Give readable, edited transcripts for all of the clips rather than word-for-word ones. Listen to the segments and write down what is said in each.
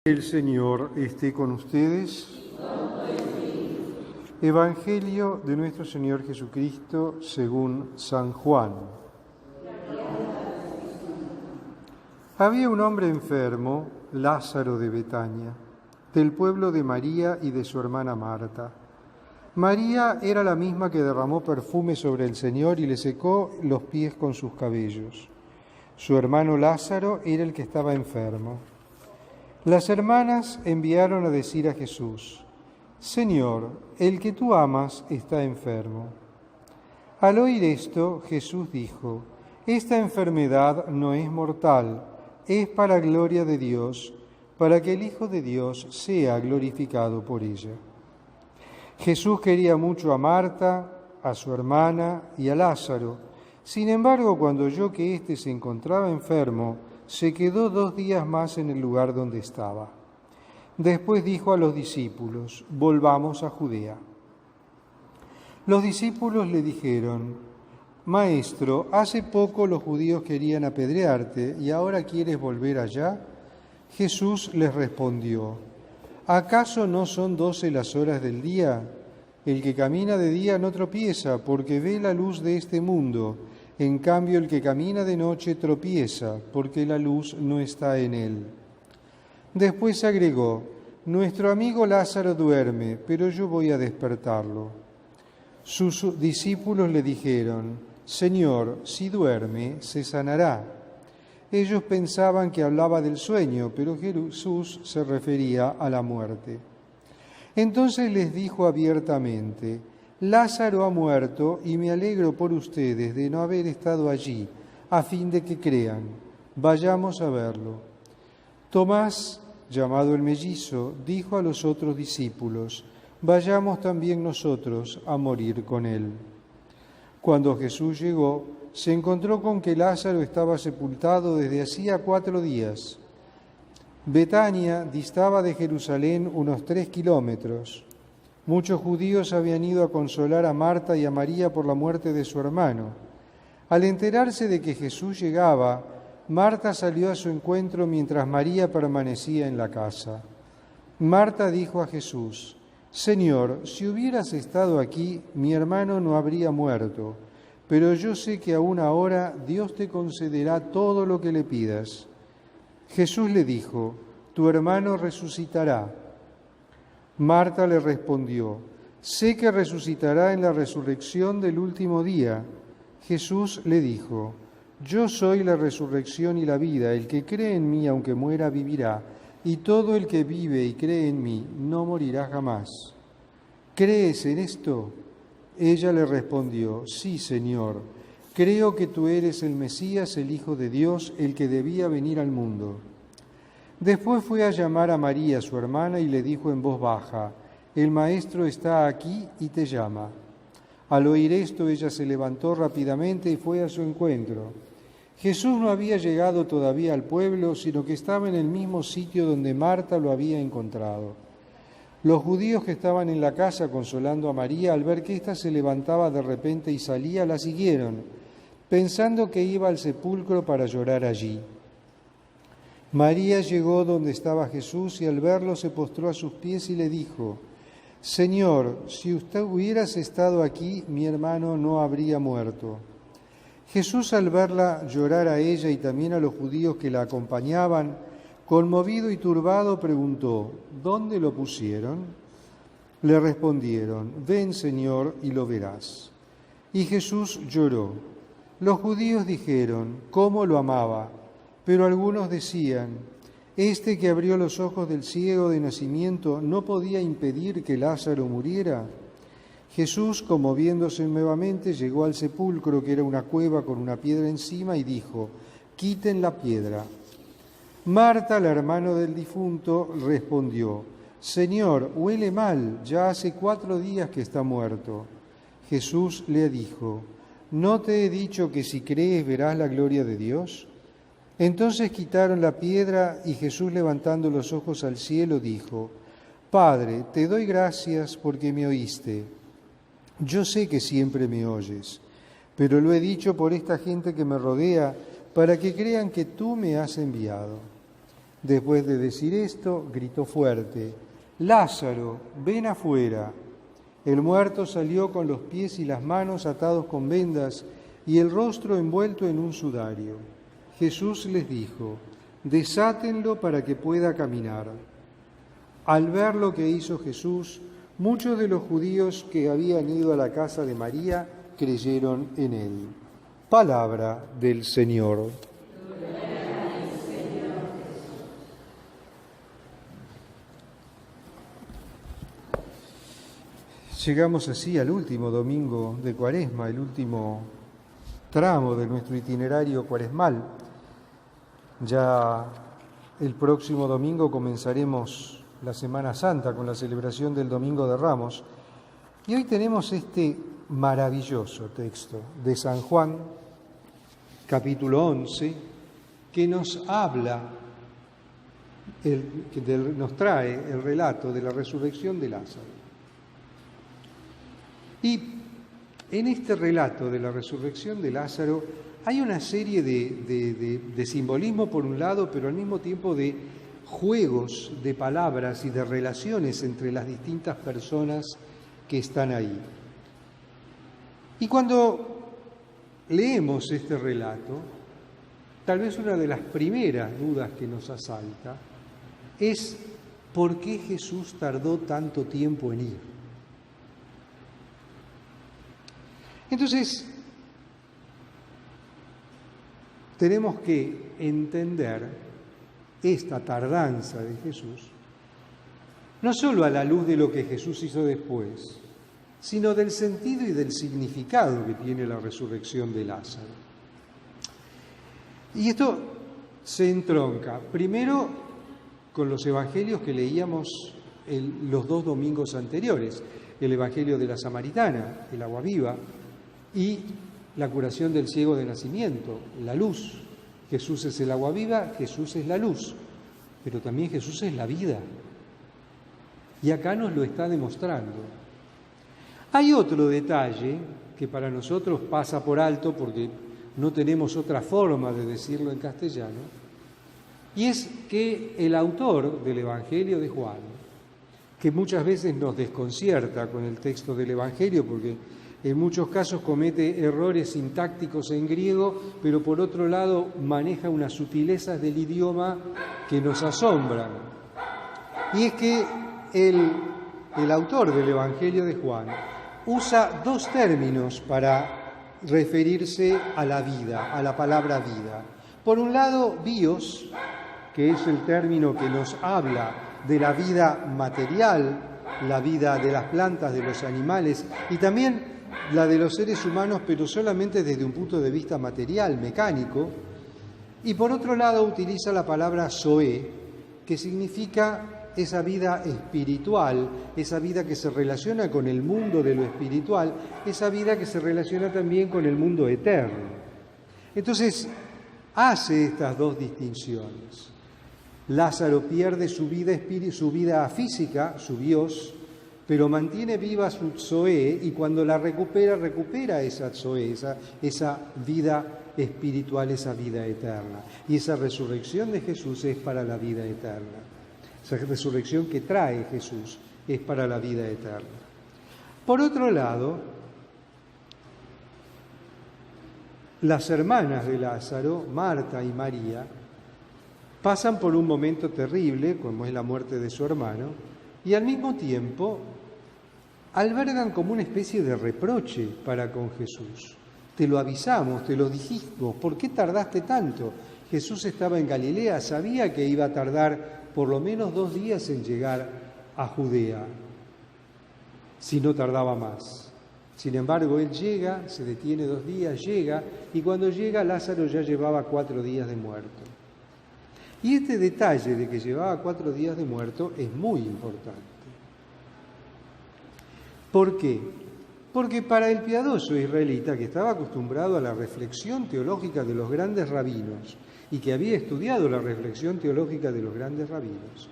El Señor esté con ustedes. Evangelio de nuestro Señor Jesucristo según San Juan. Había un hombre enfermo, Lázaro de Betania, del pueblo de María y de su hermana Marta. María era la misma que derramó perfume sobre el Señor y le secó los pies con sus cabellos. Su hermano Lázaro era el que estaba enfermo. Las hermanas enviaron a decir a Jesús: Señor, el que tú amas está enfermo. Al oír esto, Jesús dijo: Esta enfermedad no es mortal, es para gloria de Dios, para que el Hijo de Dios sea glorificado por ella. Jesús quería mucho a Marta, a su hermana y a Lázaro. Sin embargo, cuando oyó que éste se encontraba enfermo, se quedó 2 días más en el lugar donde estaba. Después dijo a los discípulos: Volvamos a Judea. Los discípulos le dijeron: Maestro, hace poco los judíos querían apedrearte y ahora quieres volver allá. Jesús les respondió: ¿Acaso no son 12 las horas del día? El que camina de día no tropieza, porque ve la luz de este mundo. En cambio, el que camina de noche tropieza, porque la luz no está en él. Después agregó: Nuestro amigo Lázaro duerme, pero yo voy a despertarlo. Sus discípulos le dijeron: Señor, si duerme, se sanará. Ellos pensaban que hablaba del sueño, pero Jesús se refería a la muerte. Entonces les dijo abiertamente: Lázaro ha muerto y me alegro por ustedes de no haber estado allí, a fin de que crean. Vayamos a verlo. Tomás, llamado el mellizo, dijo a los otros discípulos: Vayamos también nosotros a morir con él. Cuando Jesús llegó, se encontró con que Lázaro estaba sepultado desde hacía 4 días. Betania distaba de Jerusalén unos 3 kilómetros. Muchos judíos habían ido a consolar a Marta y a María por la muerte de su hermano. Al enterarse de que Jesús llegaba, Marta salió a su encuentro mientras María permanecía en la casa. Marta dijo a Jesús: Señor, si hubieras estado aquí, mi hermano no habría muerto, pero yo sé que aún ahora Dios te concederá todo lo que le pidas. Jesús le dijo: Tu hermano resucitará. Marta le respondió: Sé que resucitará en la resurrección del último día. Jesús le dijo: Yo soy la resurrección y la vida. El que cree en mí, aunque muera, vivirá. Y todo el que vive y cree en mí no morirá jamás. ¿Crees en esto? Ella le respondió: Sí, Señor. Creo que tú eres el Mesías, el Hijo de Dios, el que debía venir al mundo. Después fue a llamar a María, su hermana, y le dijo en voz baja: El Maestro está aquí y te llama. Al oír esto, ella se levantó rápidamente y fue a su encuentro. Jesús no había llegado todavía al pueblo, sino que estaba en el mismo sitio donde Marta lo había encontrado. Los judíos que estaban en la casa consolando a María, al ver que ésta se levantaba de repente y salía, la siguieron, pensando que iba al sepulcro para llorar allí. María llegó donde estaba Jesús y al verlo se postró a sus pies y le dijo: Señor, si usted hubieras estado aquí, mi hermano no habría muerto. Jesús, al verla llorar a ella y también a los judíos que la acompañaban, conmovido y turbado, preguntó: ¿Dónde lo pusieron? Le respondieron: Ven, Señor, y lo verás. Y Jesús lloró. Los judíos dijeron: ¿Cómo lo amaba? Pero algunos decían: Este que abrió los ojos del ciego de nacimiento, ¿no podía impedir que Lázaro muriera? Jesús, conmoviéndose nuevamente, llegó al sepulcro, que era una cueva con una piedra encima, y dijo: Quiten la piedra. Marta, la hermana del difunto, respondió: Señor, huele mal, ya hace 4 días que está muerto. Jesús le dijo: ¿No te he dicho que si crees verás la gloria de Dios? Entonces quitaron la piedra y Jesús, levantando los ojos al cielo, dijo: Padre, te doy gracias porque me oíste. Yo sé que siempre me oyes, pero lo he dicho por esta gente que me rodea, para que crean que tú me has enviado. Después de decir esto, gritó fuerte: «Lázaro, ven afuera». El muerto salió con los pies y las manos atados con vendas y el rostro envuelto en un sudario. Jesús les dijo: «Desátenlo para que pueda caminar». Al ver lo que hizo Jesús, muchos de los judíos que habían ido a la casa de María creyeron en él. Palabra del Señor. Llegamos así al último domingo de Cuaresma, el último tramo de nuestro itinerario cuaresmal. Ya el próximo domingo comenzaremos la Semana Santa con la celebración del Domingo de Ramos. Y hoy tenemos este maravilloso texto de San Juan, capítulo 11, que nos habla, nos trae el relato de la resurrección de Lázaro. Y en este relato de la resurrección de Lázaro hay una serie de simbolismo por un lado, pero al mismo tiempo de juegos de palabras y de relaciones entre las distintas personas que están ahí. Y cuando leemos este relato, tal vez una de las primeras dudas que nos asalta es ¿por qué Jesús tardó tanto tiempo en ir? Entonces, tenemos que entender esta tardanza de Jesús, no solo a la luz de lo que Jesús hizo después, sino del sentido y del significado que tiene la resurrección de Lázaro. Y esto se entronca, primero, con los evangelios que leíamos los 2 domingos anteriores, el evangelio de la Samaritana, el agua viva, y la curación del ciego de nacimiento, la luz. Jesús es el agua viva, Jesús es la luz, pero también Jesús es la vida. Y acá nos lo está demostrando. Hay otro detalle que para nosotros pasa por alto porque no tenemos otra forma de decirlo en castellano, y es que el autor del Evangelio de Juan, que muchas veces nos desconcierta con el texto del Evangelio porque en muchos casos comete errores sintácticos en griego, pero por otro lado maneja unas sutilezas del idioma que nos asombran. Y es que el autor del Evangelio de Juan usa 2 términos para referirse a la vida, a la palabra vida. Por un lado, bios, que es el término que nos habla de la vida material, la vida de las plantas, de los animales, y también la de los seres humanos, pero solamente desde un punto de vista material, mecánico. Y por otro lado utiliza la palabra zoe, que significa esa vida espiritual, esa vida que se relaciona con el mundo de lo espiritual, esa vida que se relaciona también con el mundo eterno. Entonces, hace estas 2 distinciones. Lázaro pierde su vida física, su bios, pero mantiene viva su zoe, y cuando la recupera esa zoe, esa vida espiritual, esa vida eterna. Y esa resurrección de Jesús es para la vida eterna. Esa resurrección que trae Jesús es para la vida eterna. Por otro lado, las hermanas de Lázaro, Marta y María, pasan por un momento terrible, como es la muerte de su hermano, y al mismo tiempo albergan como una especie de reproche para con Jesús. Te lo avisamos, te lo dijimos, ¿por qué tardaste tanto? Jesús estaba en Galilea, sabía que iba a tardar por lo menos 2 días en llegar a Judea, si no tardaba más. Sin embargo, él llega, se detiene 2 días, llega, y cuando llega Lázaro ya llevaba 4 días de muerto. Y este detalle de que llevaba 4 días de muerto es muy importante. ¿Por qué? Porque para el piadoso israelita, que estaba acostumbrado a la reflexión teológica de los grandes rabinos y que había estudiado la reflexión teológica de los grandes rabinos,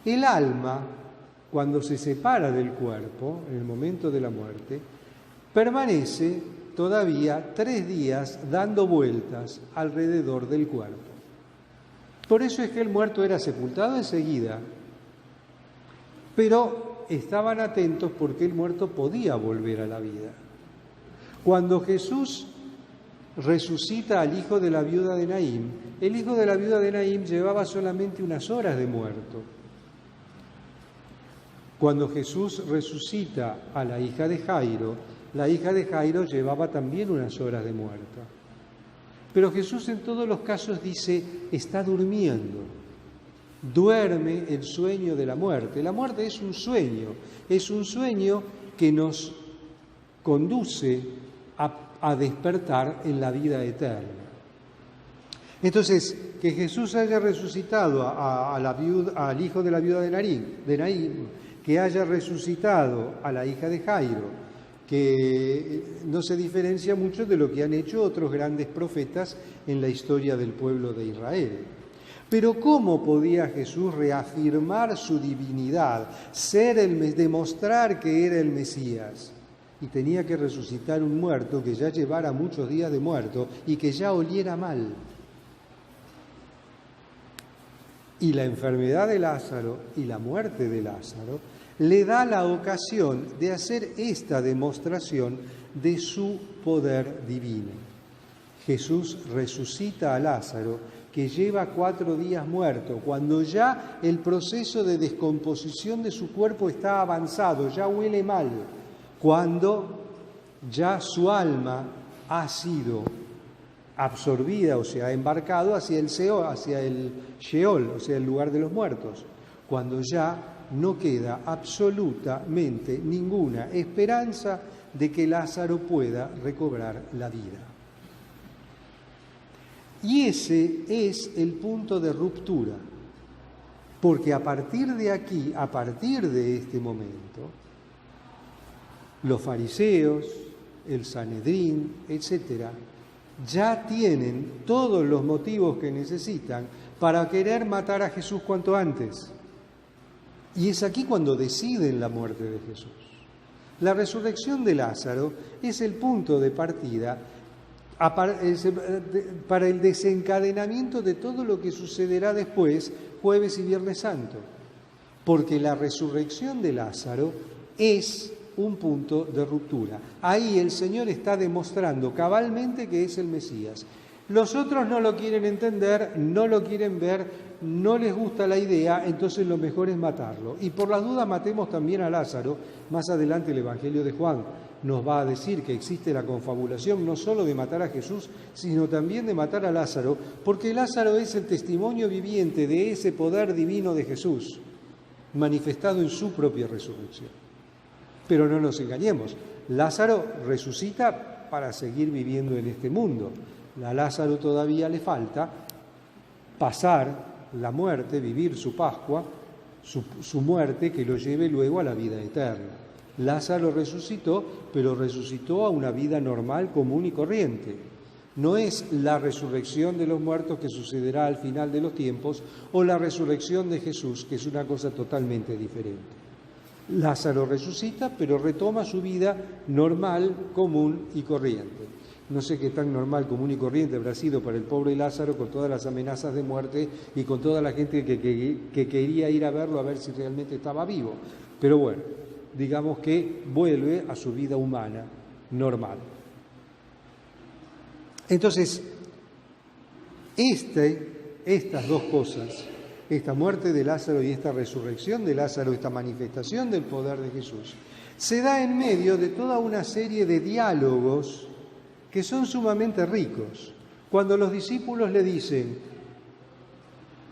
el alma, cuando se separa del cuerpo, en el momento de la muerte, permanece todavía 3 días dando vueltas alrededor del cuerpo. Por eso es que el muerto era sepultado enseguida, pero estaban atentos porque el muerto podía volver a la vida. Cuando Jesús resucita al hijo de la viuda de Naín, el hijo de la viuda de Naín llevaba solamente unas horas de muerto. Cuando Jesús resucita a la hija de Jairo llevaba también unas horas de muerto. Pero Jesús en todos los casos dice, está durmiendo, duerme el sueño de la muerte. La muerte es un sueño que nos conduce a despertar en la vida eterna. Entonces, que Jesús haya resucitado al hijo de la viuda de Naín, que haya resucitado a la hija de Jairo, que no se diferencia mucho de lo que han hecho otros grandes profetas en la historia del pueblo de Israel. Pero ¿cómo podía Jesús reafirmar su divinidad, demostrar que era el Mesías? Y tenía que resucitar un muerto que ya llevara muchos días de muerto y que ya oliera mal. Y la enfermedad de Lázaro y la muerte de Lázaro le da la ocasión de hacer esta demostración de su poder divino. Jesús resucita a Lázaro, que lleva 4 días muerto, cuando ya el proceso de descomposición de su cuerpo está avanzado, ya huele mal, cuando ya su alma ha sido absorbida, o sea, ha embarcado hacia el Sheol, o sea, el lugar de los muertos, cuando ya no queda absolutamente ninguna esperanza de que Lázaro pueda recobrar la vida. Y ese es el punto de ruptura, porque a partir de aquí, a partir de este momento, los fariseos, el Sanedrín, etcétera, ya tienen todos los motivos que necesitan para querer matar a Jesús cuanto antes. Y es aquí cuando deciden la muerte de Jesús. La resurrección de Lázaro es el punto de partida para el desencadenamiento de todo lo que sucederá después, jueves y viernes santo. Porque la resurrección de Lázaro es un punto de ruptura. Ahí el Señor está demostrando cabalmente que es el Mesías. Los otros no lo quieren entender, no lo quieren ver, no les gusta la idea, entonces lo mejor es matarlo. Y por las dudas matemos también a Lázaro. Más adelante el Evangelio de Juan nos va a decir que existe la confabulación no solo de matar a Jesús, sino también de matar a Lázaro, porque Lázaro es el testimonio viviente de ese poder divino de Jesús, manifestado en su propia resurrección. Pero no nos engañemos, Lázaro resucita para seguir viviendo en este mundo. A Lázaro todavía le falta pasar la muerte, vivir su Pascua, su muerte que lo lleve luego a la vida eterna. Lázaro resucitó, pero resucitó a una vida normal, común y corriente. No es la resurrección de los muertos que sucederá al final de los tiempos o la resurrección de Jesús, que es una cosa totalmente diferente. Lázaro resucita, pero retoma su vida normal, común y corriente. No sé qué tan normal, común y corriente habrá sido para el pobre Lázaro con todas las amenazas de muerte y con toda la gente que quería ir a verlo a ver si realmente estaba vivo. Pero bueno, digamos que vuelve a su vida humana normal. Entonces, estas dos cosas, esta muerte de Lázaro y esta resurrección de Lázaro, esta manifestación del poder de Jesús, se da en medio de toda una serie de diálogos que son sumamente ricos. Cuando los discípulos le dicen,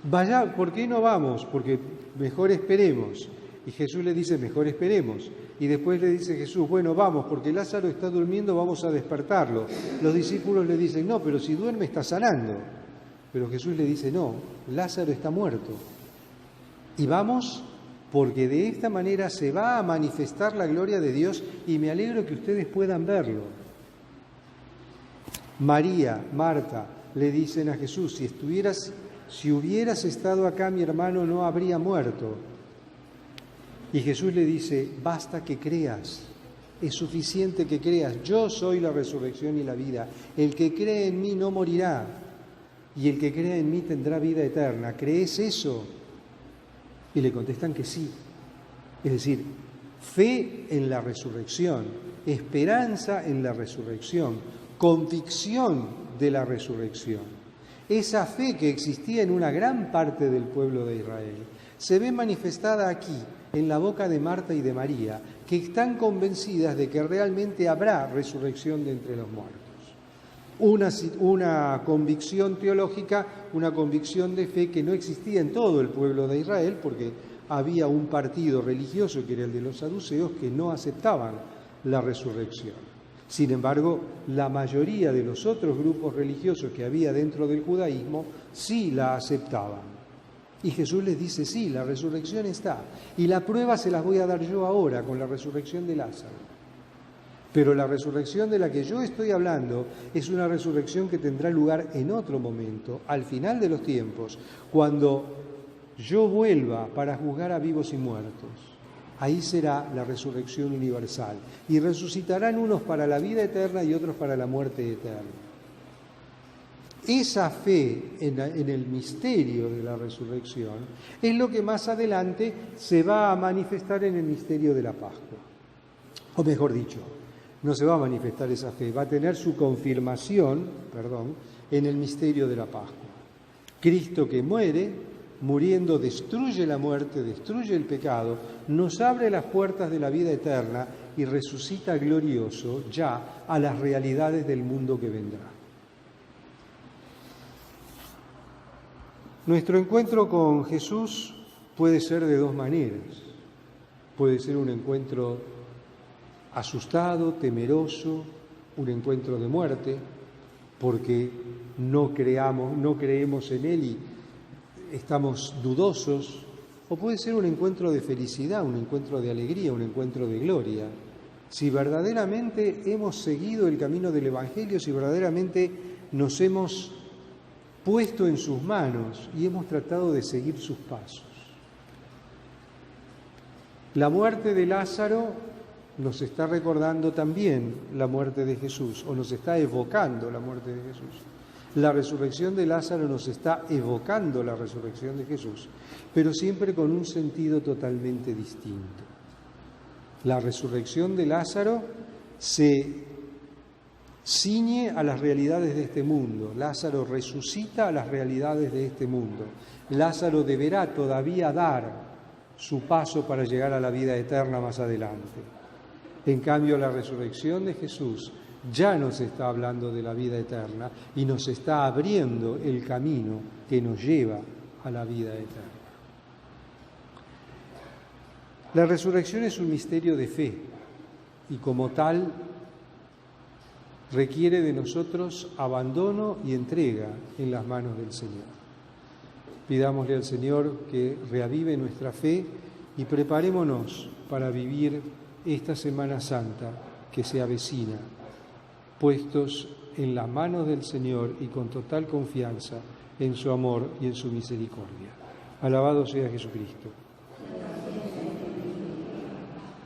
vaya, ¿por qué no vamos? Porque mejor esperemos. Y Jesús le dice, mejor esperemos. Y después le dice Jesús, bueno, vamos, porque Lázaro está durmiendo, vamos a despertarlo. Los discípulos le dicen, no, pero si duerme está sanando. Pero Jesús le dice, no, Lázaro está muerto. Y vamos, porque de esta manera se va a manifestar la gloria de Dios y me alegro que ustedes puedan verlo. María, Marta, le dicen a Jesús, si hubieras estado acá, mi hermano no habría muerto. Y Jesús le dice, basta que creas, es suficiente que creas, yo soy la resurrección y la vida, el que cree en mí no morirá. y el que crea en mí tendrá vida eterna. ¿Crees eso? Y le contestan que sí. Es decir, fe en la resurrección, esperanza en la resurrección, convicción de la resurrección. Esa fe que existía en una gran parte del pueblo de Israel se ve manifestada aquí, en la boca de Marta y de María, que están convencidas de que realmente habrá resurrección de entre los muertos. Una convicción teológica, una convicción de fe que no existía en todo el pueblo de Israel, porque había un partido religioso, que era el de los saduceos, que no aceptaban la resurrección. Sin embargo, la mayoría de los otros grupos religiosos que había dentro del judaísmo sí la aceptaban. Y Jesús les dice, sí, la resurrección está. Y la prueba se las voy a dar yo ahora con la resurrección de Lázaro. Pero la resurrección de la que yo estoy hablando es una resurrección que tendrá lugar en otro momento, al final de los tiempos, cuando yo vuelva para juzgar a vivos y muertos. Ahí será la resurrección universal. Y resucitarán unos para la vida eterna y otros para la muerte eterna. Esa fe en el misterio de la resurrección es lo que más adelante se va a manifestar en el misterio de la Pascua. O mejor dicho, no se va a manifestar esa fe, va a tener su confirmación, en el misterio de la Pascua. Cristo que muere, muriendo destruye la muerte, destruye el pecado, nos abre las puertas de la vida eterna y resucita glorioso ya a las realidades del mundo que vendrá. Nuestro encuentro con Jesús puede ser de dos maneras. Puede ser un encuentro asustado, temeroso, un encuentro de muerte, porque no creemos en Él y estamos dudosos, o puede ser un encuentro de felicidad, un encuentro de alegría, un encuentro de gloria. Si verdaderamente hemos seguido el camino del Evangelio, si verdaderamente nos hemos puesto en sus manos y hemos tratado de seguir sus pasos. La muerte de Lázaro nos está recordando también la muerte de Jesús, o nos está evocando la muerte de Jesús. La resurrección de Lázaro nos está evocando la resurrección de Jesús, pero siempre con un sentido totalmente distinto. La resurrección de Lázaro se ciñe a las realidades de este mundo. Lázaro resucita a las realidades de este mundo. Lázaro deberá todavía dar su paso para llegar a la vida eterna más adelante. En cambio, la resurrección de Jesús ya nos está hablando de la vida eterna y nos está abriendo el camino que nos lleva a la vida eterna. La resurrección es un misterio de fe y como tal requiere de nosotros abandono y entrega en las manos del Señor. Pidámosle al Señor que reavive nuestra fe y preparémonos para vivir esta Semana Santa que se avecina, puestos en las manos del Señor y con total confianza en su amor y en su misericordia. Alabado sea Jesucristo.